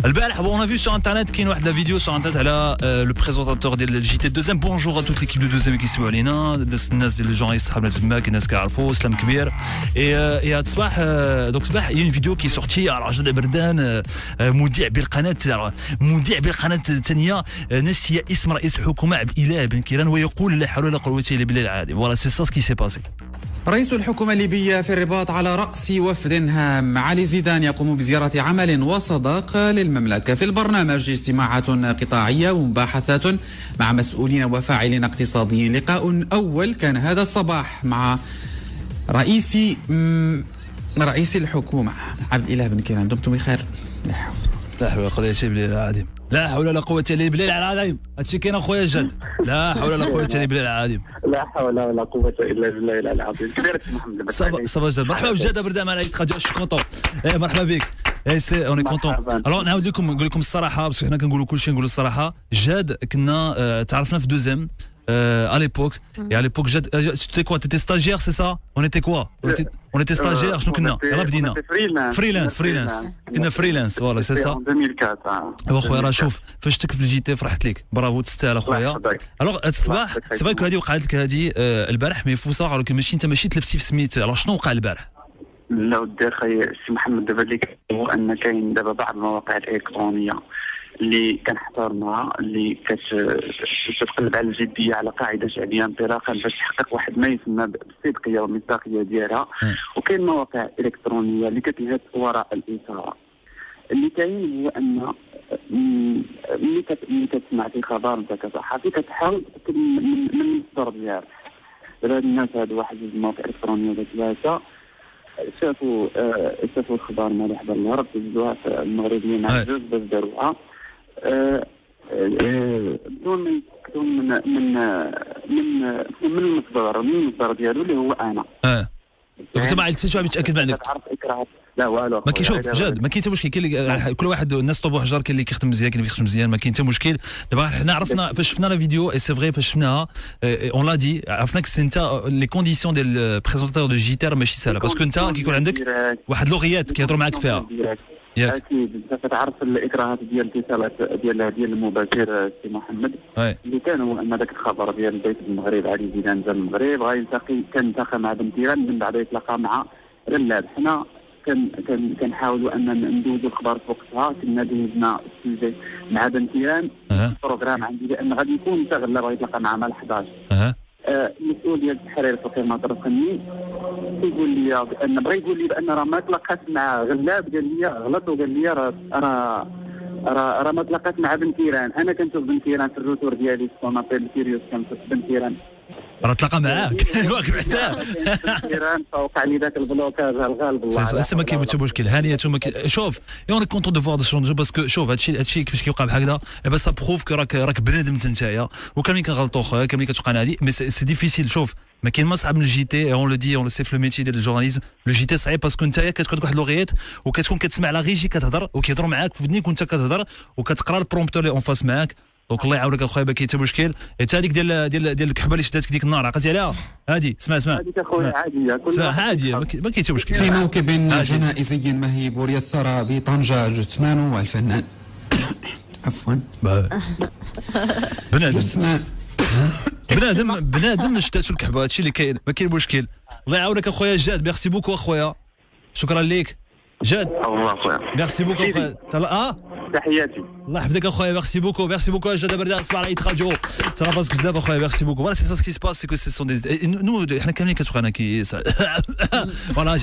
البارح on a vu sur internet كاين واحد لا فيديو sur internet على le présentateur ديال الجي تي دوزيام. بونجور ا توت ليكيب دو دوزيام اللي كيسمعوا علينا، الناس ديال الجورناليست صحابنا تماك، الناس كيعرفوا سلام كبير. اي هاد الصباح دوك صباح يا اون فيديو كي سورتي على رجل بردان مذيع بالقناه الثانيه نسي اسم رئيس الحكومه عبد الاله بن كيران ويقول لا حول ولا قوه الا بالله العظيم. فوالا سي سا سكي سي باسي. رئيس الحكومة الليبية في الرباط على رأس وفد هام. علي زيدان يقوم بزيارة عمل وصداقة للمملكة. في البرنامج اجتماعات قطاعية ومباحثات مع مسؤولين وفاعلين اقتصاديين. لقاء أول كان هذا الصباح مع رئيس الحكومة عبد الإله بن كيران. دمتم بخير. لا حول ولا قوة إلا بالله العظيم. لا حول ولا قوة إلا بالله العظيم. هادشي كاين اخويا جاد. لا حول ولا قوة إلا بالله العظيم. لا حول ولا قوة إلا بالله العظيم. كبيرك محمد. صافا جاد. مرحبا بجد بردا معنا راديو. شو كونطون. مرحبا بك. سي اوني كونطون. الوغ نعاود لكم نقول لكم الصراحة باسكو حنا كنقولوا كلشي نقولوا الصراحة. جاد كنا تعرفنا في دوزيام à l'époque. Et à l'époque, tu étais quoi? Tu étais stagiaire, c'est ça? On était quoi? On était stagiaire, je كنا. يلا بدينا. فريلانس. كنا فريلانس، فوالا سي سا. 2004. واخويا راه شوف فاش شفتك في الجي تي فرحت لك، برافو تستاهل اخويا. الوغ هاد الصباح سي فري كو هادي وقعت لك هادي البارح مي فو صح راك ماشي انت ماشي تلفتي في سميت. الوغ شنو وقع البارح؟ لا ودي اخي سي محمد دابا اللي هو ان كاين دابا بعض المواقع الالكترونيه اللي كنحترمها اللي كتقلب على الجديه على قاعده شعبيه انطلاقا باش تحقق واحد ما يسمى بالصدقيه والمصداقيه ديالها، وكاين مواقع الكترونيه اللي كتنهض وراء الاثاره. اللي كاين هو ان ملي كتسمع في خبر انت كصحفي كتحاول تاكد من المصدر ديالك. دابا هاد الناس هادو واحد جوج مواقع الكترونيه ولا ثلاثه شافوا الخبر مالي حدا الهرب تجدوها في المغربيه مع جوج باش داروها بدون ما يتاكدوا من المصدر ديالو اللي هو انا. دونك انت ما عرفتش واحد يتاكد من عندك. تعرف اكراه لا والو. ما كيشوف جاد ما كاين حتى مشكل. كاين كل واحد الناس طوبوا حجر، كاين اللي كيخدم مزيان كاين اللي كيخدم مزيان، ما كاين حتى مشكل. دابا حنا عرفنا فاش شفنا لا فيديو اي سي فري فاش شفناها اون لا دي عرفنا كو سي انت لي كونديسيون ديال بريزونتاتور دو جيتار ماشي سهله باسكو انت كيكون عندك واحد لوغيات كيهضروا معاك فيها. اكيد انت كتعرف الاكراهات ديال الاتصالات ديال المباشر سي محمد اللي كان هو ان ذاك الخبر ديال بيت المغرب علي زيدان جا المغرب كنلتقي مع بن كيران من بعد يتلاقى مع رلاب. حنا كنحاولوا ان ندوزوا الخبر في وقتها. كنا دوزنا السوجي مع بن كيران البروغرام عندي لان غادي يكون حتى غلا بغا يتلاقى مع مال 11. المسؤول ديال التحرير في القمه الرقمي يقول لي بغى يقول لي بان راه ما تلاقات مع غلاب، قال لي غلط وقال لي راه ما تلاقات مع بن كيران. انا كنشوف بن كيران في الروتور ديالي في سونابيل كيريوس كنشوف بن كيران راه تلاقى معاك واقف بعدا بن كيران فوقع لي ذاك البلوكاج الغالب الله. سي ما كاين حتى مشكل. هانيه شوف اون كونتون دو فوار دو شونجو باسكو شوف هادشي كيفاش كيوقع بحال هكذا اي سا بروف كو راك بنادم نتايا وكاملين كنغلطوا خويا كاملين كتوقع هادي مي سي ديفيسيل. شوف ما كاين ما صعب من الجي تي اون لو دي اون لو سي في لو ميتي ديال الجورناليزم. لو جي تي صعيب باسكو نتايا كتكون واحد لوغيات وكتكون كتسمع لا ريجي كتهضر وكيهضروا معاك في ودنيك وانت كتهضر وكتقرا البرومبتور اللي اون فاس معاك. دونك الله يعاونك اخويا ما كاين حتى مشكل. حتى هذيك ديال الكحبه اللي شداتك ديك النار عقلتي عليها هذه اسمع هذيك اخويا عاديه ما كاين حتى مشكل. في موكب جنائزي مهيب وليثر بطنجة جثمان الفنان عفوا بنادم شداتو الكحبه. هادشي اللي كاين ما كاين مشكل. الله يعاونك اخويا جاد. ميرسي بوكو اخويا. شكرا ليك جاد. الله اخويا ميرسي بوكو اخويا. تحياتي. الله يحفظك اخويا. ميرسي بوكو جاد بردا اسمع على راديو. ça va pas بزاف اخويا. ميرسي بوكو. Voilà c'est ça ce qui se passe c'est que ce sont des nous حنا كاملين كتوقعنا كي voilà